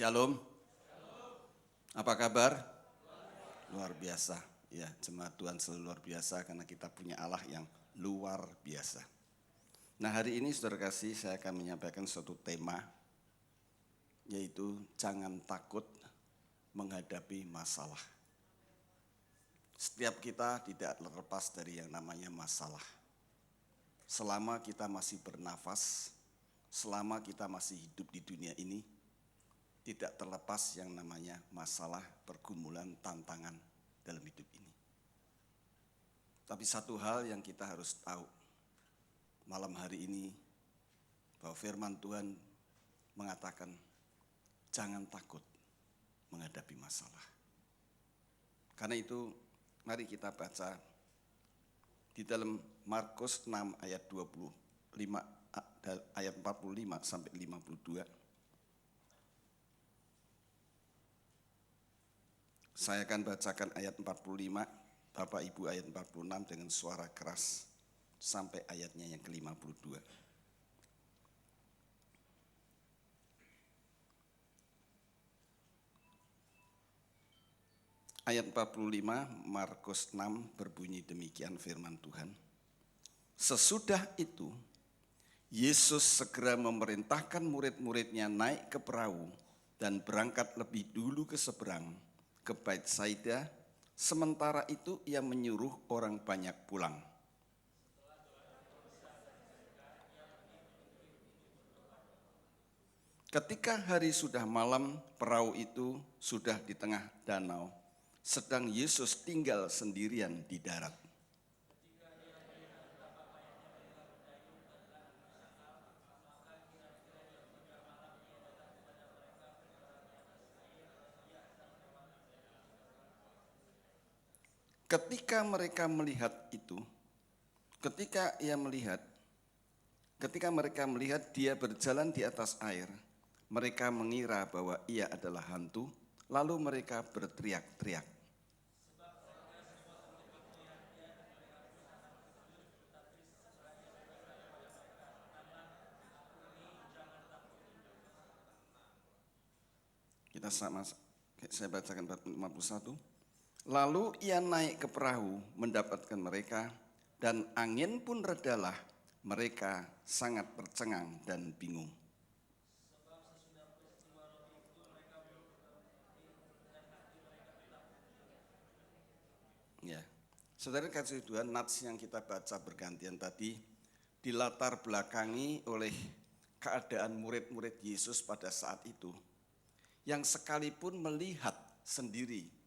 Shalom. Apa kabar? Luar biasa. Ya, jemaat Tuhan selalu luar biasa karena kita punya Allah yang luar biasa. Nah, hari ini saudara kasih saya akan menyampaikan suatu tema, yaitu jangan takut menghadapi masalah. Setiap kita tidak terlepas dari yang namanya masalah. Selama kita masih bernafas, selama kita masih hidup di dunia ini, tidak terlepas yang namanya masalah, pergumulan, tantangan dalam hidup ini. Tapi satu hal yang kita harus tahu malam hari ini, bahwa firman Tuhan mengatakan jangan takut menghadapi masalah. Karena itu mari kita baca di dalam Markus 6 ayat 25 ayat 45 sampai 52. Saya akan bacakan ayat 45, Bapak Ibu ayat 46 dengan suara keras sampai ayatnya yang ke-52. Ayat 45 Markus 6 berbunyi demikian firman Tuhan. Sesudah itu Yesus segera memerintahkan murid-muridnya naik ke perahu dan berangkat lebih dulu ke seberang, ke Betsaida, sementara itu ia menyuruh orang banyak pulang. Ketika hari sudah malam, perahu itu sudah di tengah danau, sedang Yesus tinggal sendirian di darat. Ketika mereka melihat dia berjalan di atas air, mereka mengira bahwa ia adalah hantu, lalu mereka berteriak-teriak. Saya bacakan 51. Lalu ia naik ke perahu mendapatkan mereka, dan angin pun redalah. Mereka sangat tercengang dan bingung. Ya, saudara kasih Tuhan, nats yang kita baca bergantian tadi dilatar belakangi oleh keadaan murid-murid Yesus pada saat itu, yang sekalipun melihat sendiri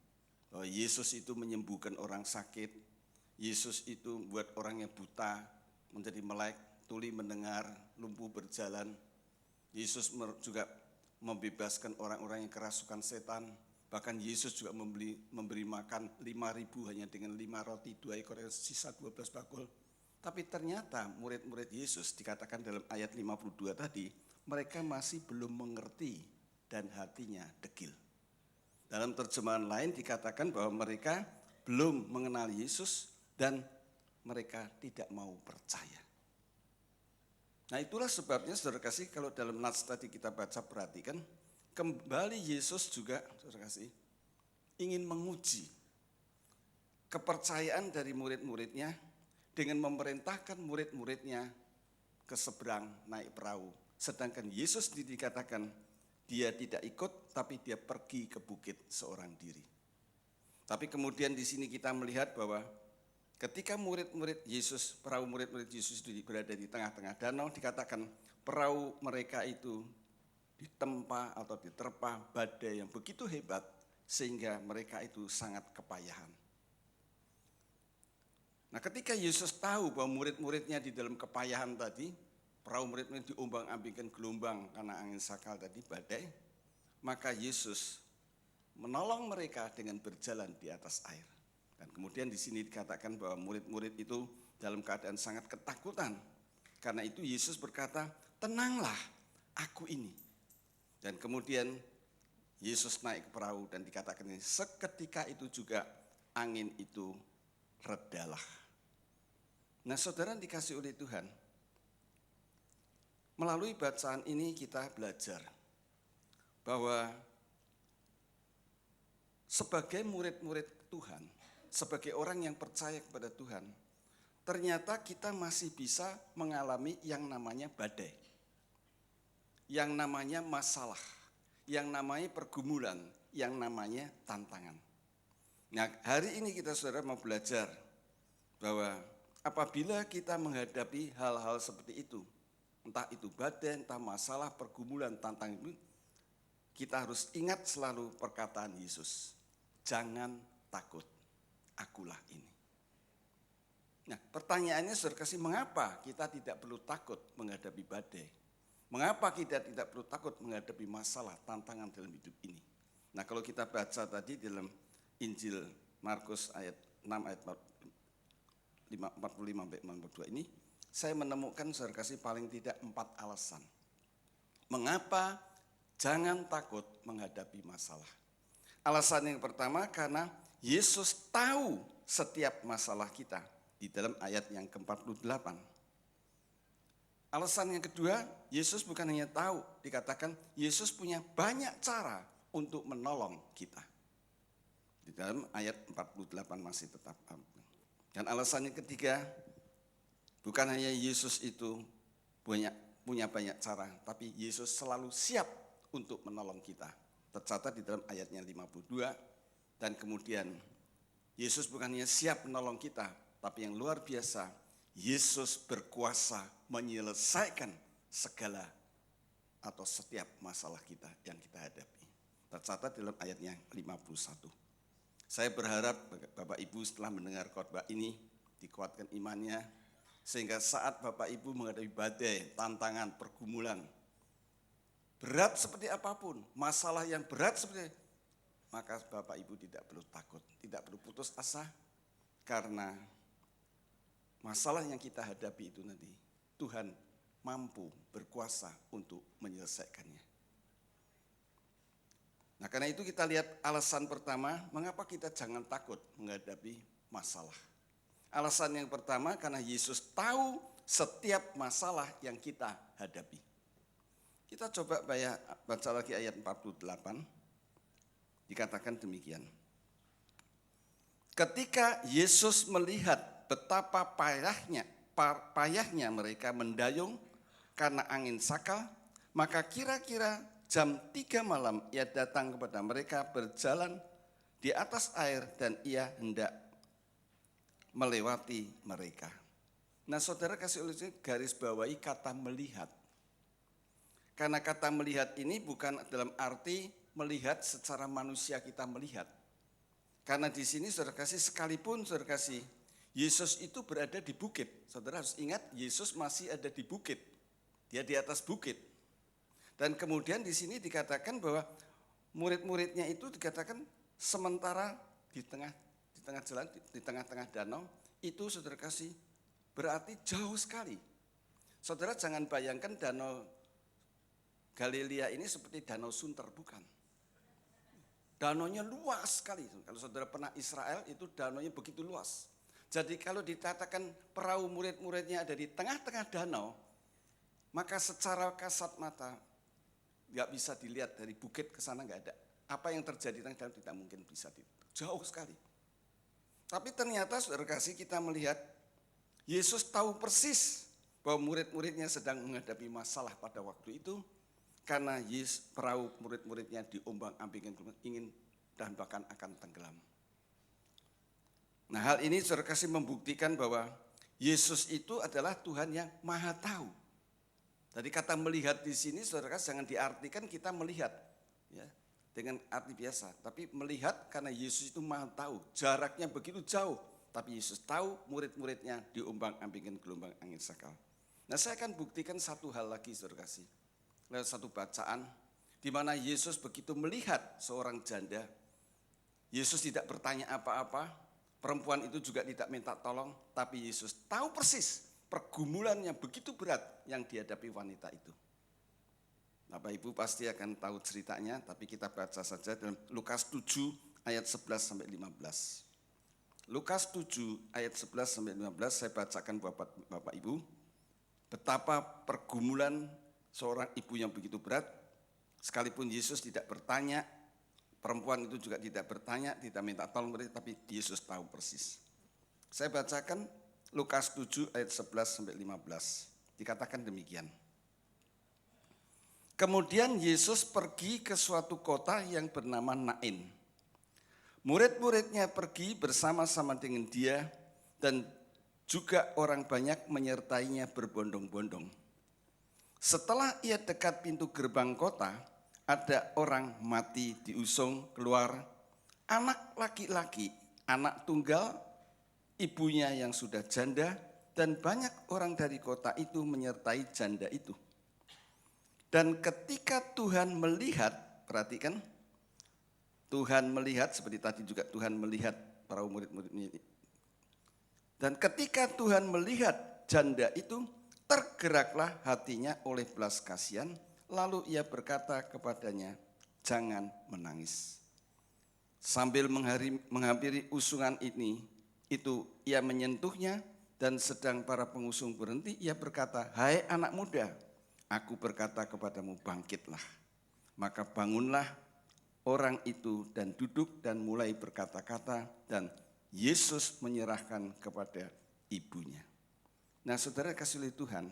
bahwa Yesus itu menyembuhkan orang sakit, Yesus itu membuat orang yang buta menjadi melek, tuli mendengar, lumpuh berjalan. Yesus juga membebaskan orang-orang yang kerasukan setan. Bahkan Yesus juga memberi makan 5.000 hanya dengan 5 roti, 2 ekor, sisa 12 bakul. Tapi ternyata murid-murid Yesus dikatakan dalam ayat 52 tadi, mereka masih belum mengerti dan hatinya degil. Dalam terjemahan lain dikatakan bahwa mereka belum mengenal Yesus dan mereka tidak mau percaya. Nah, itulah sebabnya saudara kasih, kalau dalam nats tadi kita baca perhatikan, kembali Yesus juga saudara kasih ingin menguji kepercayaan dari murid-muridnya dengan memerintahkan murid-muridnya ke seberang naik perahu. Sedangkan Yesus dikatakan dia tidak ikut, tapi dia pergi ke bukit seorang diri. Tapi kemudian di sini kita melihat bahwa ketika murid-murid Yesus, perahu murid-murid Yesus itu berada di tengah-tengah danau, dikatakan perahu mereka itu ditempa atau diterpa badai yang begitu hebat sehingga mereka itu sangat kepayahan. Nah, ketika Yesus tahu bahwa murid-muridnya di dalam kepayahan tadi, perahu murid-murid diombang-ambingkan gelombang karena angin sakal tadi, badai, maka Yesus menolong mereka dengan berjalan di atas air. Dan kemudian di sini dikatakan bahwa murid-murid itu dalam keadaan sangat ketakutan. Karena itu Yesus berkata, tenanglah, aku ini. Dan kemudian Yesus naik ke perahu dan dikatakan ini, seketika itu juga angin itu redalah. Nah, saudara dikasih oleh Tuhan, melalui bacaan ini kita belajar bahwa sebagai murid-murid Tuhan, sebagai orang yang percaya kepada Tuhan, ternyata kita masih bisa mengalami yang namanya badai, yang namanya masalah, yang namanya pergumulan, yang namanya tantangan. Nah, hari ini kita saudara mau belajar bahwa apabila kita menghadapi hal-hal seperti itu, entah itu badai, entah masalah, pergumulan, tantangan itu, kita harus ingat selalu perkataan Yesus. Jangan takut, akulah ini. Nah, pertanyaannya saudara kasih, mengapa kita tidak perlu takut menghadapi badai? Mengapa kita tidak perlu takut menghadapi masalah, tantangan dalam hidup ini? Nah, kalau kita baca tadi dalam Injil Markus ayat 6 ayat 45-52 ini, saya menemukan saudara kasih paling tidak 4 alasan. Mengapa jangan takut menghadapi masalah? Alasan yang pertama, karena Yesus tahu setiap masalah kita di dalam ayat yang ke-48. Alasan yang kedua, Yesus bukan hanya tahu, dikatakan Yesus punya banyak cara untuk menolong kita. Di dalam ayat 48 masih tetap. Dan alasan yang ketiga, bukan hanya Yesus itu punya banyak cara, tapi Yesus selalu siap untuk menolong kita. Tercatat di dalam ayatnya 52, dan kemudian Yesus bukan hanya siap menolong kita, tapi yang luar biasa, Yesus berkuasa menyelesaikan segala atau setiap masalah kita yang kita hadapi. Tercatat dalam ayatnya 51. Saya berharap Bapak Ibu setelah mendengar khotbah ini dikuatkan imannya, sehingga saat Bapak Ibu menghadapi badai, tantangan, pergumulan, berat seperti apapun, masalah yang berat seperti, maka Bapak Ibu tidak perlu takut, tidak perlu putus asa, karena masalah yang kita hadapi itu nanti Tuhan mampu, berkuasa untuk menyelesaikannya. Nah, karena itu kita lihat alasan pertama, mengapa kita jangan takut menghadapi masalah. Alasan yang pertama, karena Yesus tahu setiap masalah yang kita hadapi. Kita coba baca lagi ayat 48, dikatakan demikian. Ketika Yesus melihat betapa payahnya mereka mendayung karena angin sakal, maka kira-kira jam 3 malam ia datang kepada mereka berjalan di atas air dan ia hendak melewati mereka. Nah, saudara kasih ulisan garis bawahi kata melihat. Karena kata melihat ini bukan dalam arti melihat secara manusia kita melihat. Karena di sini saudara kasih, sekalipun saudara kasih, Yesus itu berada di bukit. Saudara harus ingat, Yesus masih ada di bukit. Dia di atas bukit. Dan kemudian di sini dikatakan bahwa murid-muridnya itu dikatakan sementara di tengah jalan, di tengah-tengah danau, itu saudara kasih berarti jauh sekali. Saudara jangan bayangkan danau Galilea ini seperti danau Sunter, bukan. Danaunya luas sekali. Kalau saudara pernah Israel, itu danaunya begitu luas. Jadi kalau dikatakan perahu murid-muridnya ada di tengah-tengah danau, maka secara kasat mata nggak bisa dilihat dari bukit ke sana, nggak ada. Apa yang terjadi di danau tidak mungkin bisa dilihat. Jauh sekali. Tapi ternyata saudara kasih, kita melihat Yesus tahu persis bahwa murid-muridnya sedang menghadapi masalah pada waktu itu, karena perahu murid-muridnya diombang-ambingkan ingin dan bahkan akan tenggelam. Nah, hal ini saudara kasih membuktikan bahwa Yesus itu adalah Tuhan yang maha tahu. Jadi kata melihat di sini saudara kasih jangan diartikan kita melihat ya dengan arti biasa, tapi melihat karena Yesus itu maha tahu, jaraknya begitu jauh, tapi Yesus tahu murid-muridnya diombang-ambingkan gelombang angin sakal. Nah, saya akan buktikan satu hal lagi saudara kasih. Lewat satu bacaan di mana Yesus begitu melihat seorang janda, Yesus tidak bertanya apa-apa, perempuan itu juga tidak minta tolong, tapi Yesus tahu persis pergumulan yang begitu berat yang dihadapi wanita itu. Bapak Ibu pasti akan tahu ceritanya, tapi kita baca saja dalam Lukas 7 ayat 11 sampai 15. Lukas 7 ayat 11 sampai 15 saya bacakan buat Bapak Ibu. Betapa pergumulan seorang ibu yang begitu berat, Sekalipun Yesus tidak bertanya, perempuan itu juga tidak bertanya, tidak minta tolong, tapi Yesus tahu persis. Saya bacakan Lukas 7 ayat 11 sampai 15. Dikatakan demikian. Kemudian Yesus pergi ke suatu kota yang bernama Nain. Murid-muridnya pergi bersama-sama dengan dia dan juga orang banyak menyertainya berbondong-bondong. Setelah ia dekat pintu gerbang kota, ada orang mati diusung keluar, anak laki-laki, anak tunggal, ibunya yang sudah janda, dan banyak orang dari kota itu menyertai janda itu. Dan ketika Tuhan melihat, perhatikan, Tuhan melihat, seperti tadi juga Tuhan melihat para murid-murid ini. Dan ketika Tuhan melihat janda itu, tergeraklah hatinya oleh belas kasihan, lalu ia berkata kepadanya, jangan menangis. Sambil menghampiri usungan itu ia menyentuhnya, dan sedang para pengusung berhenti, ia berkata, hai anak muda, aku berkata kepadamu, bangkitlah. Maka bangunlah orang itu dan duduk dan mulai berkata-kata, dan Yesus menyerahkan kepada ibunya. Nah, saudara kasih oleh Tuhan,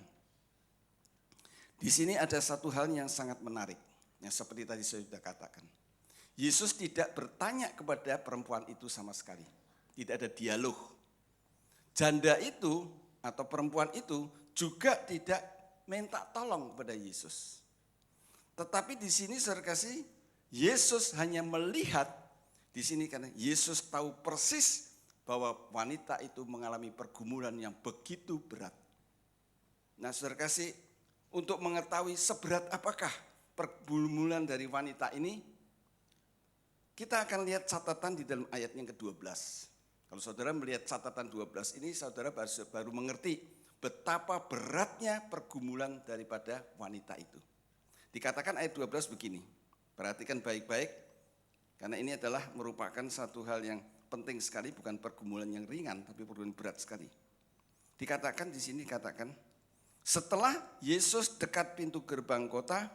di sini ada satu hal yang sangat menarik, yang seperti tadi saya sudah katakan. Yesus tidak bertanya kepada perempuan itu sama sekali, tidak ada dialog. Janda itu atau perempuan itu juga tidak minta tolong kepada Yesus. Tetapi di sini saudara kasih, Yesus hanya melihat di sini karena Yesus tahu persis bahwa wanita itu mengalami pergumulan yang begitu berat. Nah, saudara kasih, untuk mengetahui seberat apakah pergumulan dari wanita ini, kita akan lihat catatan di dalam ayat yang ke-12. Kalau saudara melihat catatan 12 ini, saudara baru mengerti betapa beratnya pergumulan daripada wanita itu. Dikatakan ayat 12 begini, perhatikan baik-baik, karena ini adalah merupakan satu hal yang penting sekali, bukan pergumulan yang ringan, tapi pergumulan berat sekali. Dikatakan di sini, katakan, setelah Yesus dekat pintu gerbang kota,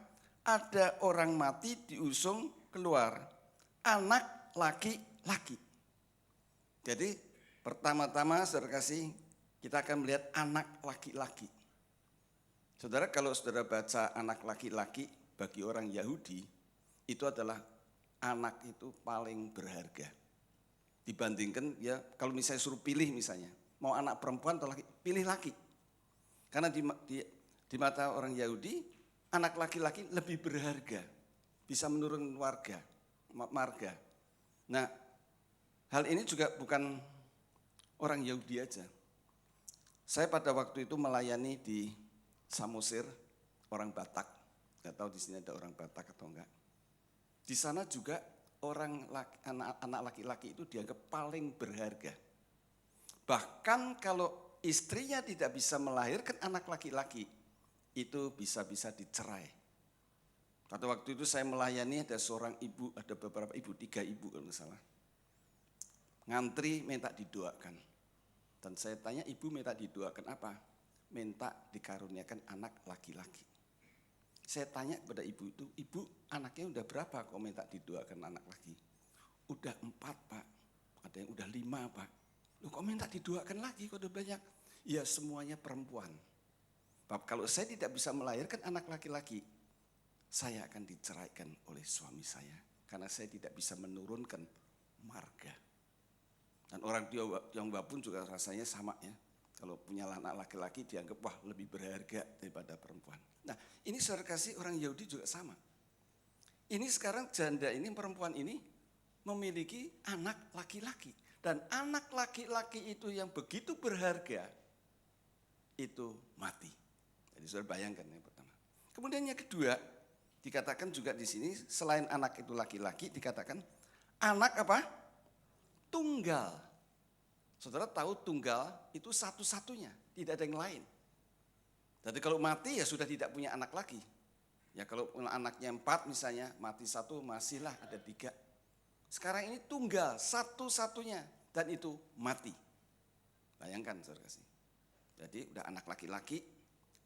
ada orang mati diusung keluar, anak laki-laki. Jadi pertama-tama saudara kasih, kita akan melihat anak laki-laki. Saudara, kalau saudara baca anak laki-laki bagi orang Yahudi, itu adalah anak itu paling berharga. Dibandingkan ya, kalau misalnya suruh pilih misalnya, mau anak perempuan atau laki, pilih laki. Karena di mata orang Yahudi, anak laki-laki lebih berharga, bisa menurunkan marga. Nah, hal ini juga bukan orang Yahudi aja. Saya pada waktu itu melayani di Samosir, orang Batak. Nggak tahu di sini ada orang Batak atau enggak. Di sana juga anak laki-laki itu dianggap paling berharga. Bahkan kalau istrinya tidak bisa melahirkan anak laki-laki, itu bisa-bisa dicerai. Pada waktu itu saya melayani ada seorang ibu, ada beberapa ibu, 3 ibu kalau nggak salah. Ngantri minta didoakan. Dan saya tanya, ibu minta didoakan apa? Minta dikaruniakan anak laki-laki. Saya tanya kepada ibu itu, ibu anaknya udah berapa kok minta didoakan anak laki? Udah 4 Pak, ada yang udah 5 Pak. Loh kok minta didoakan lagi kok udah banyak? Ya semuanya perempuan. Pak, kalau saya tidak bisa melahirkan anak laki-laki, saya akan diceraikan oleh suami saya. Karena saya tidak bisa menurunkan marga. Dan orang Tionghoa pun juga rasanya sama ya. Kalau punya anak laki-laki dianggap wah lebih berharga daripada perempuan. Nah ini saudara kasih, orang Yahudi juga sama. Ini sekarang janda ini, perempuan ini memiliki anak laki-laki. Dan anak laki-laki itu yang begitu berharga, itu mati. Jadi saudara bayangkan yang pertama. Kemudian yang kedua, dikatakan juga di sini selain anak itu laki-laki, dikatakan anak apa? Tunggal. Saudara tahu tunggal itu satu-satunya, tidak ada yang lain. Jadi kalau mati ya sudah tidak punya anak lagi. Ya kalau anaknya 4 misalnya, mati 1 masihlah ada 3. Sekarang ini tunggal, satu-satunya, dan itu mati. Bayangkan saudara kasih. Jadi udah anak laki-laki,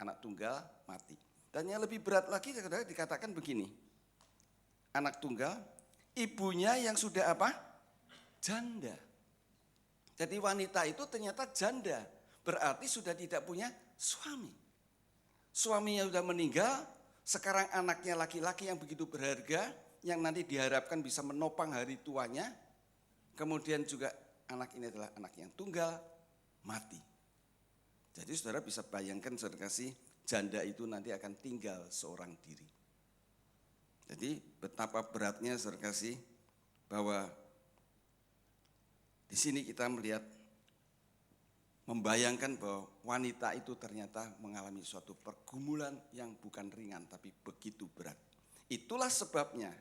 anak tunggal, mati. Dan yang lebih berat lagi saudara dikatakan begini. anak tunggal, ibunya yang sudah apa? Janda. Jadi wanita itu ternyata janda, berarti sudah tidak punya suami. Suaminya sudah meninggal, sekarang anaknya laki-laki yang begitu berharga, yang nanti diharapkan bisa menopang hari tuanya, kemudian juga anak ini adalah anak yang tunggal, mati. Jadi saudara bisa bayangkan, saudara kasih, janda itu nanti akan tinggal seorang diri. Jadi betapa beratnya, saudara kasih, bahwa di sini kita melihat, membayangkan bahwa wanita itu ternyata mengalami suatu pergumulan yang bukan ringan tapi begitu berat. Itulah sebabnya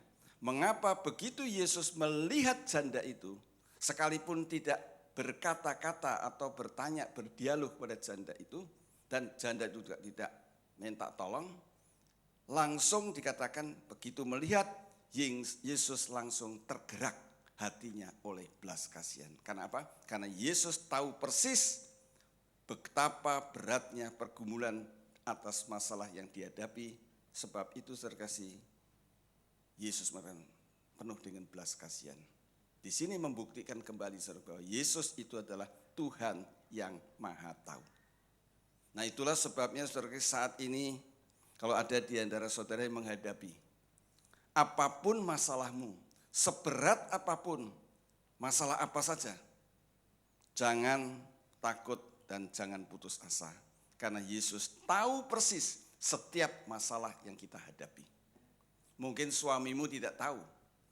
mengapa begitu Yesus melihat janda itu, sekalipun tidak berkata-kata atau bertanya, berdialog pada janda itu, dan janda itu juga tidak minta tolong, langsung dikatakan begitu melihat, Yesus langsung tergerak hatinya oleh belas kasihan. Karena apa? Karena Yesus tahu persis betapa beratnya pergumulan atas masalah yang dihadapi. Sebab itu saudara kasih, Yesus penuh dengan belas kasihan. Di sini membuktikan kembali saudara bahwa Yesus itu adalah Tuhan yang Maha Tahu. Nah itulah sebabnya saudara saat ini kalau ada di antara saudara yang menghadapi apapun masalahmu, seberat apapun, masalah apa saja, jangan takut dan jangan putus asa. Karena Yesus tahu persis setiap masalah yang kita hadapi. Mungkin suamimu tidak tahu,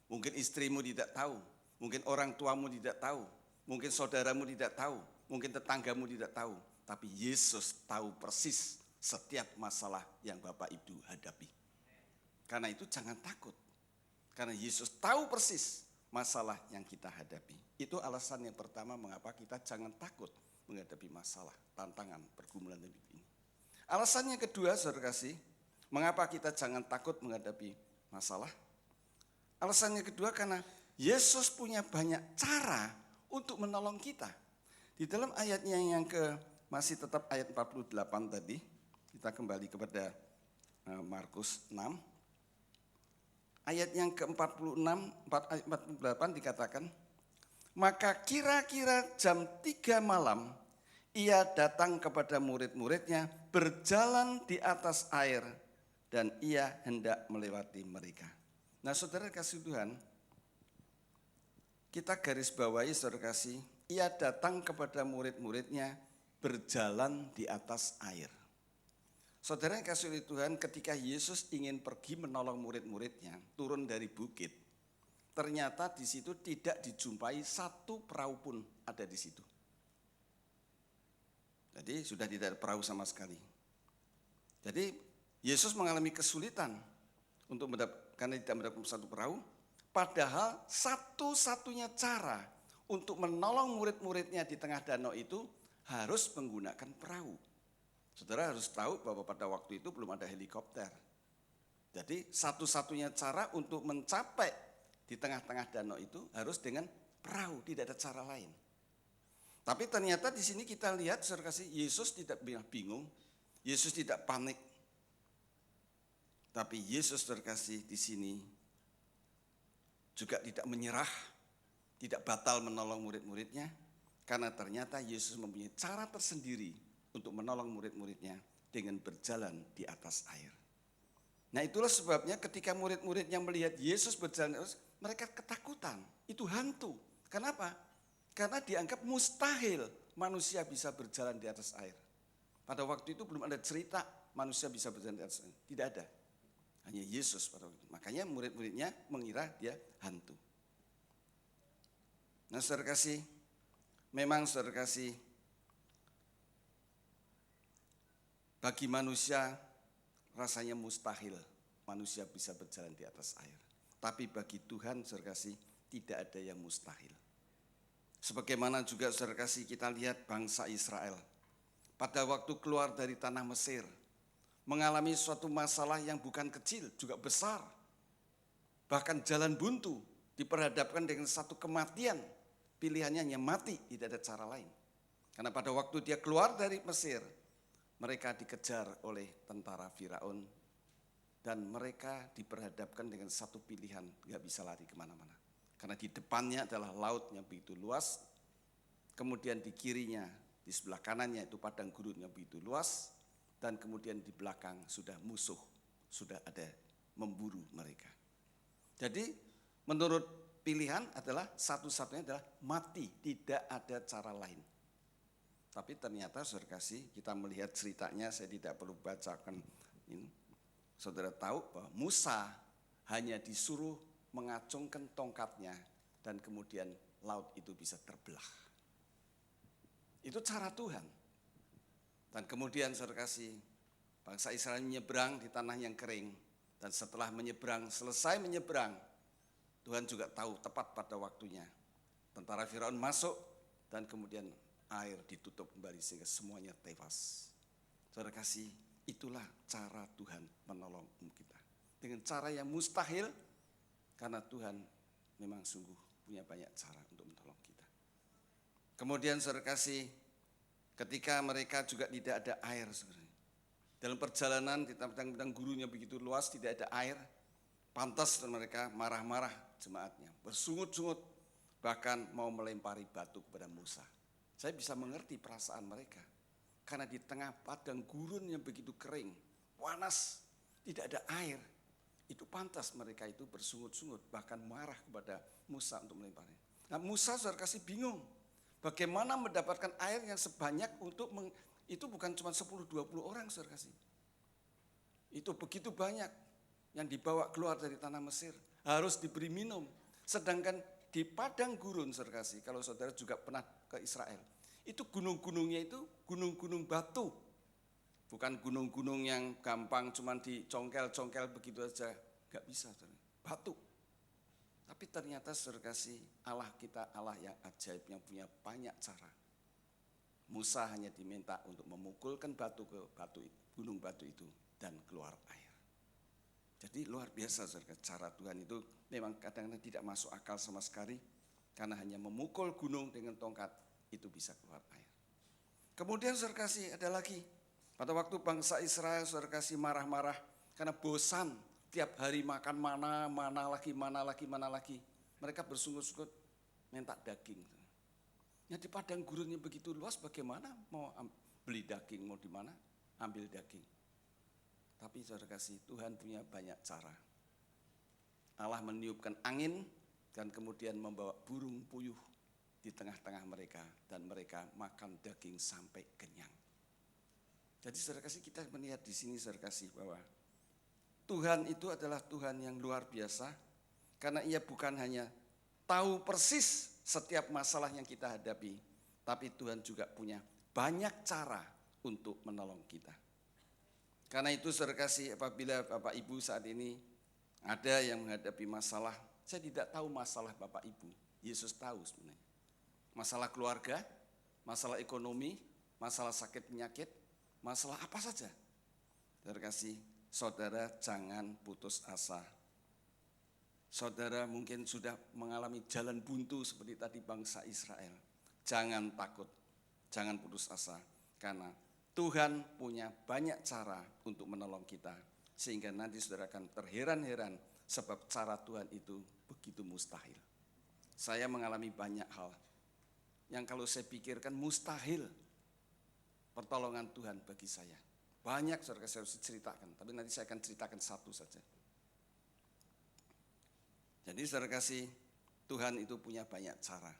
mungkin istrimu tidak tahu, mungkin orang tuamu tidak tahu, mungkin saudaramu tidak tahu, mungkin tetanggamu tidak tahu. Tapi Yesus tahu persis setiap masalah yang Bapak Ibu hadapi. Karena itu jangan takut. Karena Yesus tahu persis masalah yang kita hadapi. Itu alasan yang pertama mengapa kita jangan takut menghadapi masalah, tantangan, pergumulan hidup ini. Alasannya kedua, saudara kasih, mengapa kita jangan takut menghadapi masalah? Alasannya kedua karena Yesus punya banyak cara untuk menolong kita. Di dalam ayatnya yang masih tetap ayat 48 tadi, kita kembali kepada Markus 6. Ayat yang ke-46, ayat 48 dikatakan, maka kira-kira jam 3 malam, ia datang kepada murid-muridnya berjalan di atas air dan ia hendak melewati mereka. Nah saudara kasih Tuhan, kita garis bawahi saudara kasih, ia datang kepada murid-muridnya berjalan di atas air. Saudara yang kasih oleh Tuhan, ketika Yesus ingin pergi menolong murid-muridnya turun dari bukit, ternyata di situ tidak dijumpai satu perahu pun ada di situ. Jadi sudah tidak ada perahu sama sekali. Jadi Yesus mengalami kesulitan karena tidak mendapatkan satu perahu, padahal satu-satunya cara untuk menolong murid-muridnya di tengah danau itu harus menggunakan perahu. Saudara harus tahu bahwa pada waktu itu belum ada helikopter. Jadi satu-satunya cara untuk mencapai di tengah-tengah danau itu harus dengan perahu, tidak ada cara lain. Tapi ternyata di sini kita lihat, saudara kasih, Yesus tidak bingung, Yesus tidak panik. Tapi Yesus, saudara kasih, di sini juga tidak menyerah, tidak batal menolong murid-muridnya, karena ternyata Yesus mempunyai cara tersendiri untuk menolong murid-muridnya dengan berjalan di atas air. Nah itulah sebabnya ketika murid-muridnya melihat Yesus berjalan, mereka ketakutan, itu hantu. Kenapa? Karena dianggap mustahil manusia bisa berjalan di atas air. Pada waktu itu belum ada cerita manusia bisa berjalan di atas air, tidak ada. Hanya Yesus pada waktu itu. Makanya murid-muridnya mengira dia hantu. Nah saudara kasih, memang saudara kasih, bagi manusia rasanya mustahil manusia bisa berjalan di atas air. Tapi bagi Tuhan saudara kasih tidak ada yang mustahil. Sebagaimana juga saudara kasih kita lihat bangsa Israel. Pada waktu keluar dari tanah Mesir, mengalami suatu masalah yang bukan kecil, juga besar. Bahkan jalan buntu, diperhadapkan dengan satu kematian. Pilihannya hanya mati, tidak ada cara lain. Karena pada waktu dia keluar dari Mesir, mereka dikejar oleh tentara Firaun. Dan mereka diperhadapkan dengan satu pilihan, gak bisa lari kemana-mana. Karena di depannya adalah laut yang begitu luas, kemudian di kirinya, di sebelah kanannya itu padang gurun yang begitu luas, dan kemudian di belakang sudah musuh, sudah ada memburu mereka. Jadi menurut pilihan adalah satu-satunya adalah mati, tidak ada cara lain. Tapi ternyata saudara kasih, kita melihat ceritanya, saya tidak perlu bacakan ini. Saudara tahu bahwa Musa hanya disuruh mengacungkan tongkatnya dan kemudian laut itu bisa terbelah. Itu cara Tuhan. Dan kemudian saudara kasih, bangsa Israel menyeberang di tanah yang kering. Dan setelah menyeberang, selesai menyeberang, Tuhan juga tahu tepat pada waktunya. Tentara Firaun masuk dan kemudian air ditutup kembali sehingga semuanya tewas. Saudara kasih, itulah cara Tuhan menolong kita. Dengan cara yang mustahil, karena Tuhan memang sungguh punya banyak cara untuk menolong kita. Kemudian saudara kasih, ketika mereka juga tidak ada air sebenarnya. Dalam perjalanan di padang gurunnya begitu luas, tidak ada air. Pantas mereka marah-marah jemaatnya, bersungut-sungut, bahkan mau melempari batu kepada Musa. Saya bisa mengerti perasaan mereka. Karena di tengah padang gurun yang begitu kering, panas, tidak ada air. Itu pantas mereka itu bersungut-sungut, bahkan marah kepada Musa untuk melempari. Nah Musa saudara kasih bingung, bagaimana mendapatkan air yang sebanyak untuk, itu bukan cuma 10-20 orang saudara kasih. Itu begitu banyak yang dibawa keluar dari tanah Mesir, harus diberi minum. Sedangkan di padang gurun saudara kasih, kalau saudara juga pernah ke Israel, itu gunung-gunungnya itu gunung-gunung batu. Bukan gunung-gunung yang gampang cuman dicongkel-congkel begitu aja. Gak bisa, saudara. Batu. Tapi ternyata saudara kasih, Allah kita Allah yang ajaib, yang punya banyak cara. Musa hanya diminta untuk memukulkan batu ke gunung batu itu dan keluar air. Jadi luar biasa saudara, cara Tuhan itu memang kadang-kadang tidak masuk akal sama sekali. Karena hanya memukul gunung dengan tongkat, itu bisa keluar air. Kemudian saudara kasih, ada lagi. Pada waktu bangsa Israel saudara kasih marah-marah karena bosan tiap hari makan mana lagi. Mereka bersungut-sungut minta daging. Ya di padang gurunnya begitu luas, bagaimana mau beli daging, mau di mana ambil daging. Tapi saudara kasih, Tuhan punya banyak cara. Allah meniupkan angin dan kemudian membawa burung puyuh di tengah-tengah mereka, dan mereka makan daging sampai kenyang. Jadi saudara kasih, kita melihat di sini saudara kasih bahwa Tuhan itu adalah Tuhan yang luar biasa, karena ia bukan hanya tahu persis setiap masalah yang kita hadapi, tapi Tuhan juga punya banyak cara untuk menolong kita. Karena itu saudara kasih, apabila Bapak Ibu saat ini ada yang menghadapi masalah, saya tidak tahu masalah Bapak Ibu, Yesus tahu sebenarnya. Masalah keluarga, masalah ekonomi, masalah sakit penyakit, masalah apa saja. Saudara kasih, saudara jangan putus asa. Saudara mungkin sudah mengalami jalan buntu seperti tadi bangsa Israel. Jangan takut, jangan putus asa. Karena Tuhan punya banyak cara untuk menolong kita. Sehingga nanti saudara akan terheran-heran sebab cara Tuhan itu begitu mustahil. Saya mengalami banyak hal yang kalau saya pikirkan mustahil pertolongan Tuhan bagi saya. Banyak saudara saya harus ceritakan, tapi nanti saya akan ceritakan satu saja. Jadi saudara kasih, Tuhan itu punya banyak cara.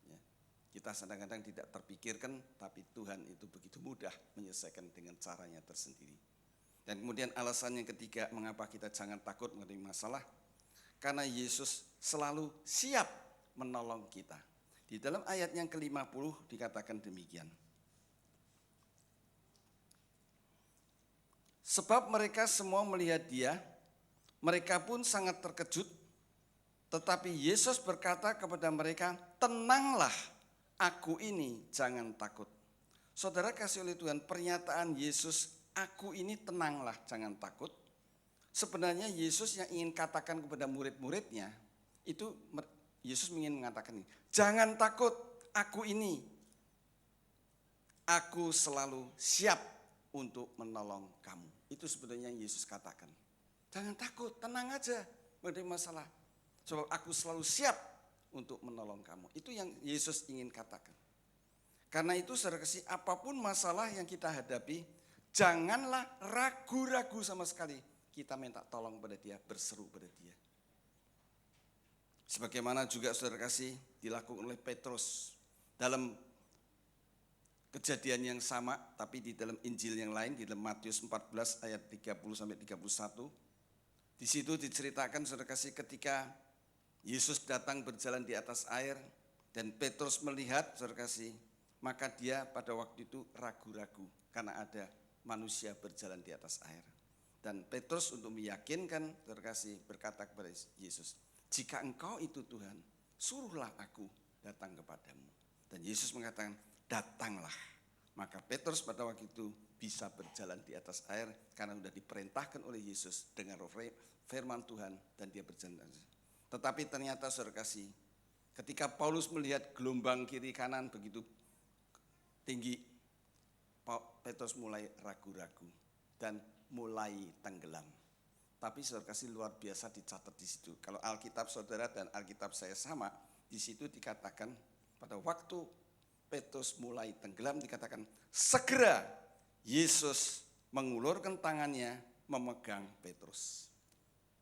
Ya. Kita kadang-kadang tidak terpikirkan, tapi Tuhan itu begitu mudah menyelesaikan dengan caranya tersendiri. Dan kemudian alasan yang ketiga, mengapa kita jangan takut menghadapi masalah? Karena Yesus selalu siap menolong kita. Di dalam ayat yang ke-50 dikatakan demikian. Sebab mereka semua melihat dia, mereka pun sangat terkejut. Tetapi Yesus berkata kepada mereka, tenanglah, aku ini, jangan takut. Saudara kasih oleh Tuhan, pernyataan Yesus, aku ini tenanglah, jangan takut. Sebenarnya Yesus yang ingin katakan kepada murid-muridnya, itu Yesus ingin mengatakan ini, jangan takut, aku ini, aku selalu siap untuk menolong kamu. Itu sebenarnya yang Yesus katakan. Jangan takut, tenang aja menghadapi masalah. Sebab aku selalu siap untuk menolong kamu. Itu yang Yesus ingin katakan. Karena itu saudara kasih, apapun masalah yang kita hadapi, janganlah ragu-ragu sama sekali. Kita minta tolong pada dia, berseru pada dia. Sebagaimana juga saudara kasih dilakukan oleh Petrus dalam kejadian yang sama, tapi di dalam Injil yang lain, di dalam Matius 14 ayat 30-31. Di situ diceritakan saudara kasih ketika Yesus datang berjalan di atas air dan Petrus melihat saudara kasih, maka dia pada waktu itu ragu-ragu karena ada manusia berjalan di atas air. Dan Petrus untuk meyakinkan saudara kasih berkata kepada Yesus, jika engkau itu Tuhan, suruhlah aku datang kepadamu. Dan Yesus mengatakan, datanglah. Maka Petrus pada waktu itu bisa berjalan di atas air karena sudah diperintahkan oleh Yesus dengan firman Tuhan dan dia berjalan. Tetapi ternyata saudara kasih, ketika Paulus melihat gelombang kiri kanan begitu tinggi, Petrus mulai ragu-ragu dan mulai tenggelam. Tapi saudara kasih luar biasa dicatat di situ. Kalau Alkitab saudara dan Alkitab saya sama, di situ dikatakan pada waktu Petrus mulai tenggelam dikatakan segera Yesus mengulurkan tangannya memegang Petrus.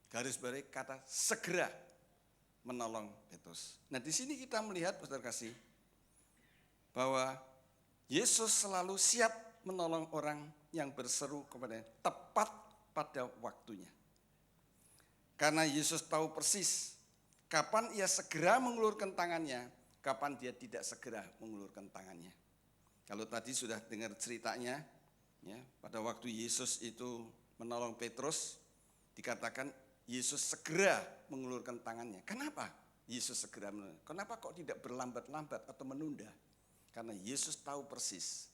Garis bawahi kata segera menolong Petrus. Nah di sini kita melihat saudara kasih bahwa Yesus selalu siap menolong orang yang berseru kepadanya tepat pada waktunya. Karena Yesus tahu persis kapan ia segera mengulurkan tangannya, kapan dia tidak segera mengulurkan tangannya. Kalau tadi sudah dengar ceritanya, ya, pada waktu Yesus itu menolong Petrus, dikatakan Yesus segera mengulurkan tangannya. Kenapa Yesus segera menolong? Kenapa kok tidak berlambat-lambat atau menunda? Karena Yesus tahu persis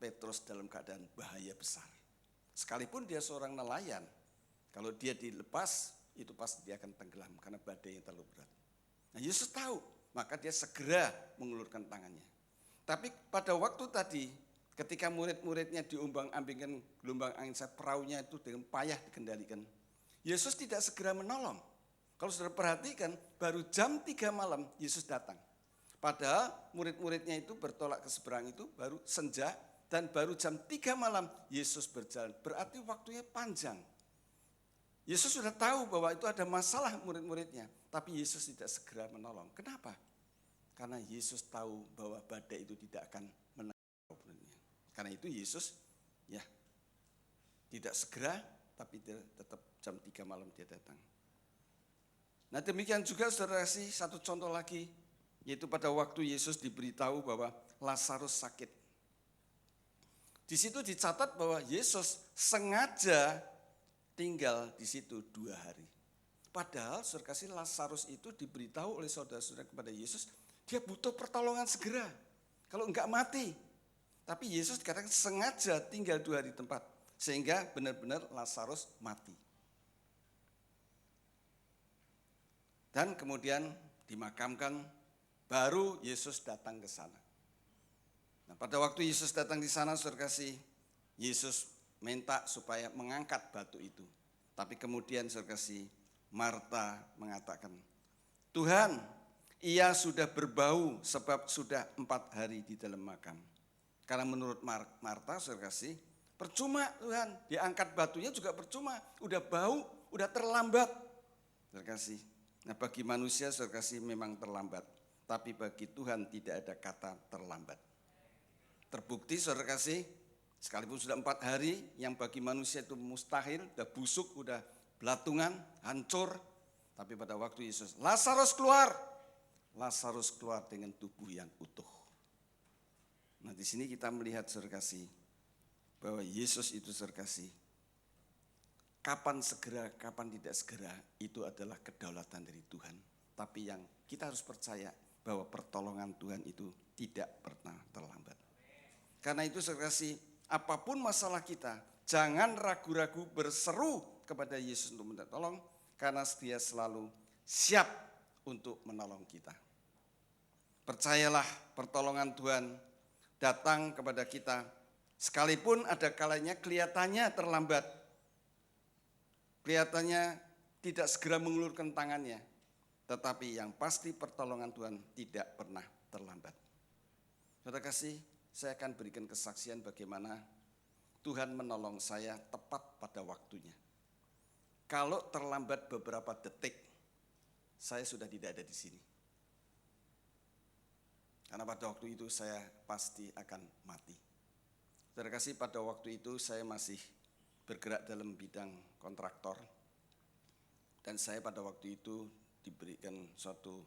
Petrus dalam keadaan bahaya besar. Sekalipun dia seorang nelayan, kalau dia dilepas, itu pasti dia akan tenggelam karena badai yang terlalu berat. Nah Yesus tahu, maka dia segera mengulurkan tangannya. Tapi pada waktu tadi, ketika murid-muridnya diombang-ambingkan gelombang angin saat perahunya itu dengan payah dikendalikan, Yesus tidak segera menolong. Kalau saudara perhatikan, baru jam 3 malam Yesus datang. Padahal murid-muridnya itu bertolak ke seberang itu baru senja, dan baru jam 3 malam Yesus berjalan. Berarti waktunya panjang. Yesus sudah tahu bahwa itu ada masalah murid-muridnya, tapi Yesus tidak segera menolong. Kenapa? Karena Yesus tahu bahwa badai itu tidak akan menolong muridnya. Karena itu Yesus ya tidak segera, tapi tetap jam 3 malam dia datang. Nah demikian juga saudara kasih satu contoh lagi, yaitu pada waktu Yesus diberitahu bahwa Lazarus sakit. Di situ dicatat bahwa Yesus sengaja tinggal di situ 2 hari. Padahal saudara kasih Lazarus itu diberitahu oleh saudara-saudara kepada Yesus, dia butuh pertolongan segera. Kalau enggak mati. Tapi Yesus dikatakan sengaja tinggal 2 hari di tempat. Sehingga benar-benar Lazarus mati. Dan kemudian dimakamkan, baru Yesus datang ke sana. Nah, pada waktu Yesus datang di sana, saudara kasih, Yesus minta supaya mengangkat batu itu. Tapi kemudian saudara kasih, Marta mengatakan, Tuhan, ia sudah berbau sebab sudah 4 hari di dalam makam. Karena menurut Marta, saudara kasih, percuma Tuhan, diangkat batunya juga percuma. Udah bau, udah terlambat. Saudara kasih, nah bagi manusia saudara kasih memang terlambat. Tapi bagi Tuhan tidak ada kata terlambat. Terbukti saudara kasih, sekalipun sudah 4 hari, yang bagi manusia itu mustahil, udah busuk, udah belatungan, hancur. Tapi pada waktu Yesus, Lazarus keluar dengan tubuh yang utuh. Nah di sini kita melihat saudara kasih, bahwa Yesus itu saudara kasih, kapan segera, kapan tidak segera, itu adalah kedaulatan dari Tuhan. Tapi yang kita harus percaya, bahwa pertolongan Tuhan itu tidak pernah terlambat. Karena itu saudara kasih, apapun masalah kita, jangan ragu-ragu berseru kepada Yesus untuk minta tolong, karena dia selalu siap untuk menolong kita. Percayalah pertolongan Tuhan datang kepada kita, sekalipun ada kalanya kelihatannya terlambat. kelihatannya tidak segera mengulurkan tangannya, tetapi yang pasti pertolongan Tuhan tidak pernah terlambat. Saudara kasih, saya akan berikan kesaksian bagaimana Tuhan menolong saya tepat pada waktunya. Kalau terlambat beberapa detik, saya sudah tidak ada di sini. Karena pada waktu itu saya pasti akan mati. Saudara kasih, pada waktu itu saya masih bergerak dalam bidang kontraktor. Dan saya pada waktu itu diberikan suatu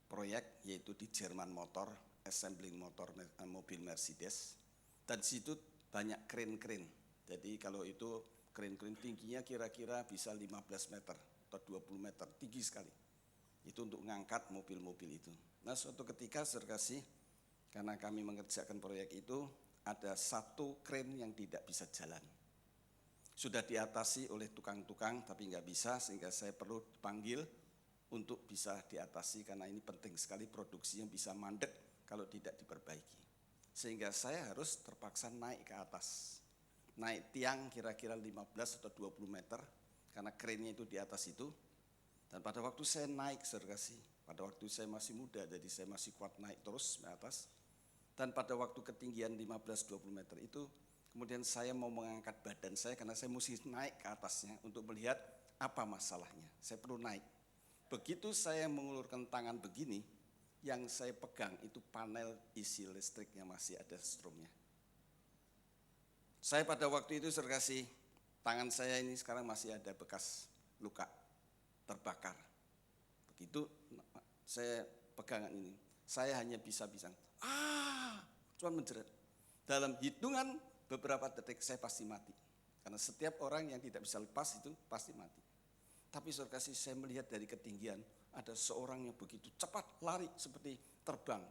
proyek, yaitu di Jerman Motor, assembling motor mobil Mercedes. Dan di situ banyak kren-kren. Jadi kalau itu kren-kren tingginya kira-kira bisa 15 meter atau 20 meter, tinggi sekali. Itu untuk mengangkat mobil-mobil itu. Nah, suatu ketika saudara kasih, karena kami mengerjakan proyek itu, ada satu kren yang tidak bisa jalan. Sudah diatasi oleh tukang-tukang tapi nggak bisa, sehingga saya perlu dipanggil untuk bisa diatasi karena ini penting sekali, produksinya bisa mandek kalau tidak diperbaiki. Sehingga saya harus terpaksa naik ke atas. Naik tiang kira-kira 15 atau 20 meter karena kerennya itu di atas itu. Dan pada waktu saya naik, saudara kasih, pada waktu saya masih muda, jadi saya masih kuat naik terus ke atas. Dan pada waktu ketinggian 15-20 meter itu, kemudian saya mau mengangkat badan saya karena saya mesti naik ke atasnya untuk melihat apa masalahnya. Saya perlu naik. Begitu saya mengulurkan tangan begini, yang saya pegang itu panel isi listriknya, masih ada stromnya. Saya pada waktu itu saudara kasih, tangan saya ini sekarang masih ada bekas luka, terbakar. Begitu saya pegangan ini, saya hanya bisa cuma menjerit. Dalam hitungan beberapa detik saya pasti mati. Karena setiap orang yang tidak bisa lepas itu pasti mati. Tapi saudara kasih, saya melihat dari ketinggian ada seorang yang begitu cepat lari seperti terbang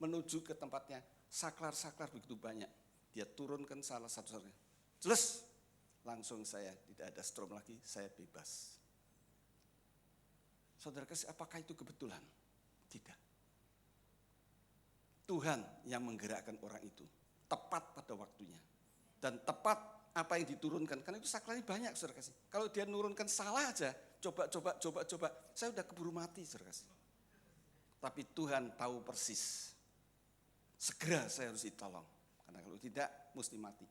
menuju ke tempatnya. Saklar-saklar begitu banyak. Dia turunkan salah satu saklar. Jelas, langsung saya tidak ada strom lagi, saya bebas. Saudara kasih, apakah itu kebetulan? Tidak. Tuhan yang menggerakkan orang itu tepat pada waktunya. Dan tepat apa yang diturunkan, karena itu saklarnya banyak, saudara kasih. Kalau dia nurunkan salah aja, coba, saya udah keburu mati, saudara kasih. Tapi Tuhan tahu persis, segera saya harus ditolong, karena kalau tidak, mesti mati.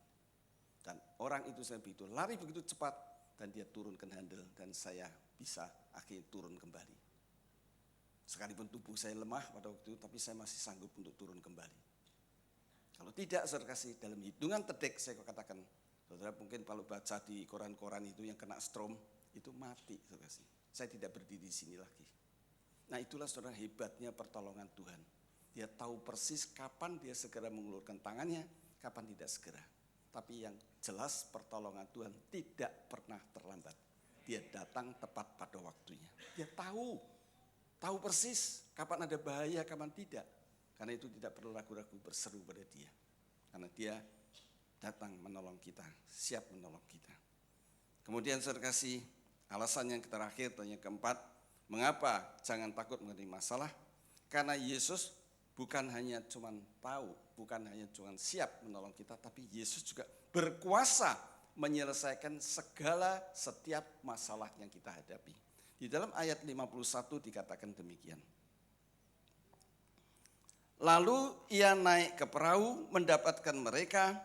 Dan orang itu saya begitu lari begitu cepat, dan dia turunkan handle, dan saya bisa akhirnya turun kembali. Sekalipun tubuh saya lemah pada waktu itu, tapi saya masih sanggup untuk turun kembali. Kalau tidak, saudara kasih, dalam hitungan detik saya katakan, saudara mungkin kalau baca di koran-koran itu yang kena strom, itu mati, saudara kasih. Saya tidak berdiri di sini lagi. Nah, itulah saudara hebatnya pertolongan Tuhan. Dia tahu persis kapan dia segera mengulurkan tangannya, kapan tidak segera. Tapi yang jelas pertolongan Tuhan tidak pernah terlambat. Dia datang tepat pada waktunya. Dia tahu persis kapan ada bahaya, kapan tidak. Karena itu tidak perlu ragu-ragu berseru pada dia. Karena dia datang menolong kita, siap menolong kita. Kemudian saudara kasih, alasan yang terakhir dan yang keempat, mengapa jangan takut mengenai masalah? Karena Yesus bukan hanya cuma tahu, bukan hanya cuma siap menolong kita, tapi Yesus juga berkuasa menyelesaikan setiap masalah yang kita hadapi. Di dalam ayat 51 dikatakan demikian. Lalu ia naik ke perahu mendapatkan mereka,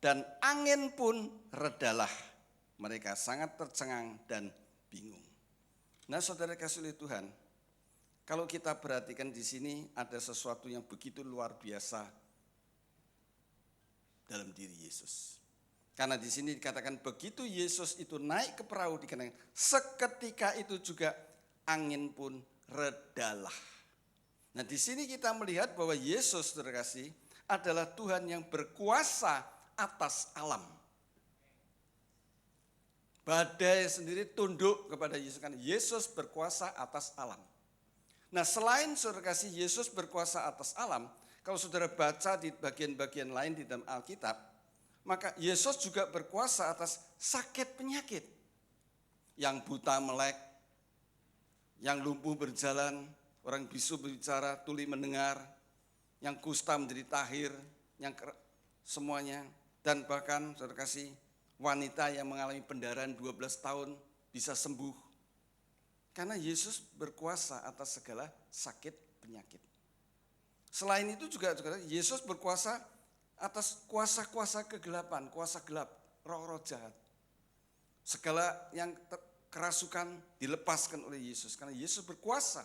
dan angin pun redalah. Mereka sangat tercengang dan bingung. Nah, saudara kasih oleh Tuhan, kalau kita perhatikan di sini ada sesuatu yang begitu luar biasa dalam diri Yesus. Karena di sini dikatakan begitu Yesus itu naik ke perahu dikatakan seketika itu juga angin pun redalah. Nah, di sini kita melihat bahwa Yesus, saudara kasih, adalah Tuhan yang berkuasa atas alam. Badai sendiri tunduk kepada Yesus, karena Yesus berkuasa atas alam. Nah, selain saudara kasih Yesus berkuasa atas alam, kalau saudara baca di bagian-bagian lain di dalam Alkitab, maka Yesus juga berkuasa atas sakit penyakit. Yang buta melek, yang lumpuh berjalan, orang bisu berbicara, tuli mendengar, yang kusta menjadi tahir, yang semuanya. Dan bahkan saudara kasih, wanita yang mengalami pendarahan 12 tahun bisa sembuh. Karena Yesus berkuasa atas segala sakit penyakit. Selain itu juga Yesus berkuasa atas kuasa-kuasa kegelapan, kuasa gelap, roh-roh jahat. Segala yang kerasukan dilepaskan oleh Yesus karena Yesus berkuasa.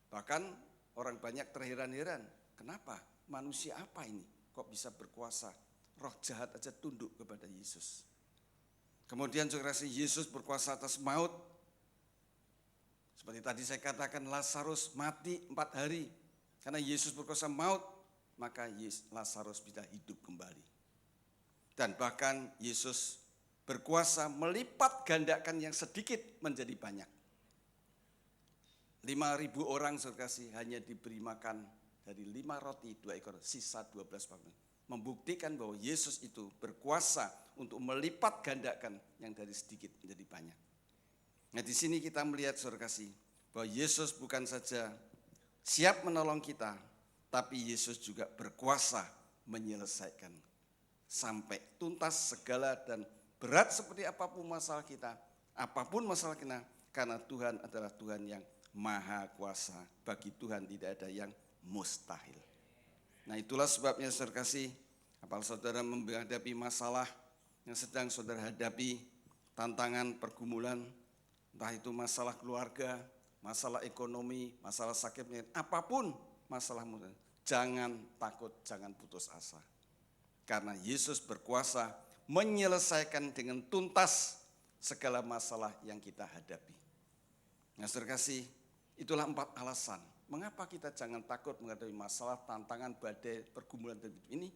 Bahkan orang banyak terheran-heran, kenapa? Manusia apa ini kok bisa berkuasa? Roh jahat aja tunduk kepada Yesus. Kemudian juga Yesus berkuasa atas maut. Seperti tadi saya katakan Lazarus mati 4 hari. Karena Yesus berkuasa maut, maka Lazarus bisa hidup kembali. Dan bahkan Yesus berkuasa melipat gandakan yang sedikit menjadi banyak. 5.000 orang hanya diberi makan dari 5 roti 2 ekor, sisa 12 papan. Membuktikan bahwa Yesus itu berkuasa untuk melipat gandakan yang dari sedikit menjadi banyak. Nah di sini kita melihat saudara kasih bahwa Yesus bukan saja siap menolong kita, tapi Yesus juga berkuasa menyelesaikan sampai tuntas segala dan berat seperti apapun masalah kita, karena Tuhan adalah Tuhan yang maha kuasa. Bagi Tuhan tidak ada yang mustahil. Nah itulah sebabnya saudara kasih, apabila saudara menghadapi masalah yang sedang saudara hadapi, tantangan, pergumulan, entah itu masalah keluarga, masalah ekonomi, masalah sakit, apapun masalahmu, jangan takut, jangan putus asa. Karena Yesus berkuasa menyelesaikan dengan tuntas segala masalah yang kita hadapi. Nah saudara kasih, itulah 4 alasan. Mengapa kita jangan takut menghadapi masalah, tantangan, badai, pergumulan ini?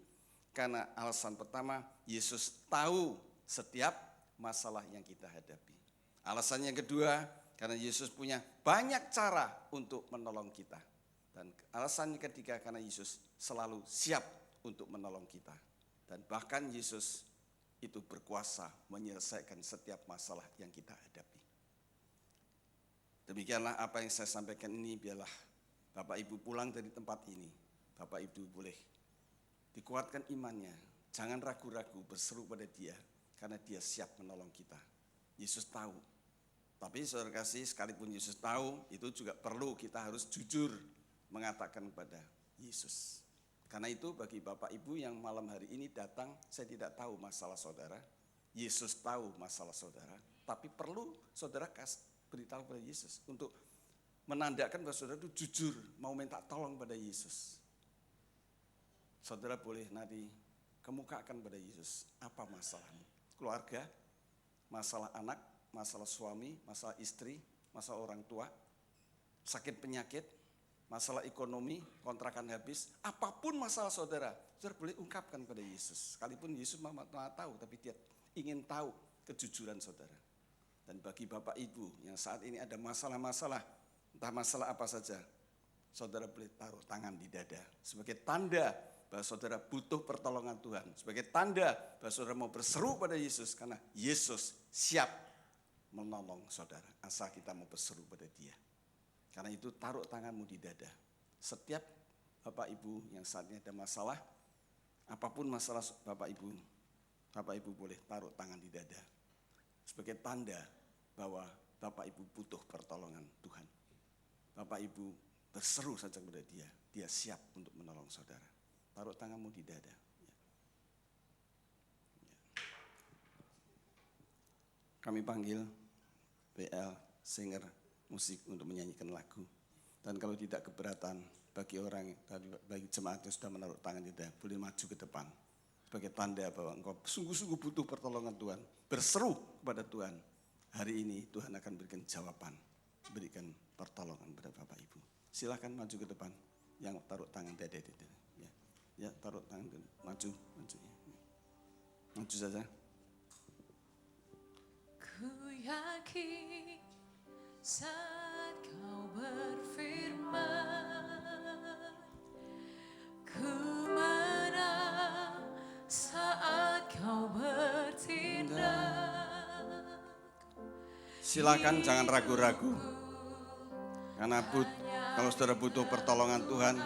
Karena alasan pertama, Yesus tahu setiap masalah yang kita hadapi. Alasan yang kedua, karena Yesus punya banyak cara untuk menolong kita. Dan alasan yang ketiga, karena Yesus selalu siap untuk menolong kita. Dan bahkan Yesus itu berkuasa menyelesaikan setiap masalah yang kita hadapi. Demikianlah apa yang saya sampaikan ini, biarlah Bapak Ibu pulang dari tempat ini, Bapak Ibu boleh dikuatkan imannya. Jangan ragu-ragu berseru pada Dia, karena Dia siap menolong kita. Yesus tahu. Tapi saudara kasih, sekalipun Yesus tahu, itu juga perlu kita harus jujur mengatakan kepada Yesus. Karena itu bagi Bapak Ibu yang malam hari ini datang, saya tidak tahu masalah saudara. Yesus tahu masalah saudara, tapi perlu saudara beritahu kepada Yesus untuk menandakan bahwa saudara itu jujur mau minta tolong pada Yesus. Saudara boleh nanti kemukakan pada Yesus apa masalahmu. Keluarga, masalah anak, masalah suami, masalah istri, masalah orang tua, sakit penyakit, masalah ekonomi, kontrakan habis, apapun masalah saudara, saudara boleh ungkapkan pada Yesus. Sekalipun Yesus maha tahu, tapi Dia ingin tahu kejujuran saudara. Dan bagi Bapak Ibu yang saat ini ada masalah-masalah, entah masalah apa saja, saudara boleh taruh tangan di dada sebagai tanda bahwa saudara butuh pertolongan Tuhan, sebagai tanda bahwa saudara mau berseru pada Yesus, karena Yesus siap menolong saudara asal kita mau berseru pada Dia. Karena itu taruh tanganmu di dada. Setiap Bapak Ibu yang saat ini ada masalah, apapun masalah Bapak Ibu boleh taruh tangan di dada sebagai tanda bahwa Bapak Ibu butuh pertolongan Tuhan. Bapak Ibu berseru saja kepada Dia, Dia siap untuk menolong saudara. Taruh tanganmu di dada. Kami panggil PL singer musik untuk menyanyikan lagu. Dan kalau tidak keberatan, bagi jemaat yang sudah menaruh tangan di dada, boleh maju ke depan sebagai tanda bahwa engkau sungguh-sungguh butuh pertolongan Tuhan. Berseru kepada Tuhan. Hari ini Tuhan akan berikan jawaban, berikan pertolongan kepada Bapak Ibu. Silakan maju ke depan yang taruh tangan di dada. Ya, taruh tangan dulu. Maju. Maju saja. Ku yakin saat Kau berfirman, ku menang saat Kau bertindak. Silakan jangan ragu-ragu. Karena kalau saudara butuh pertolongan Tuhan,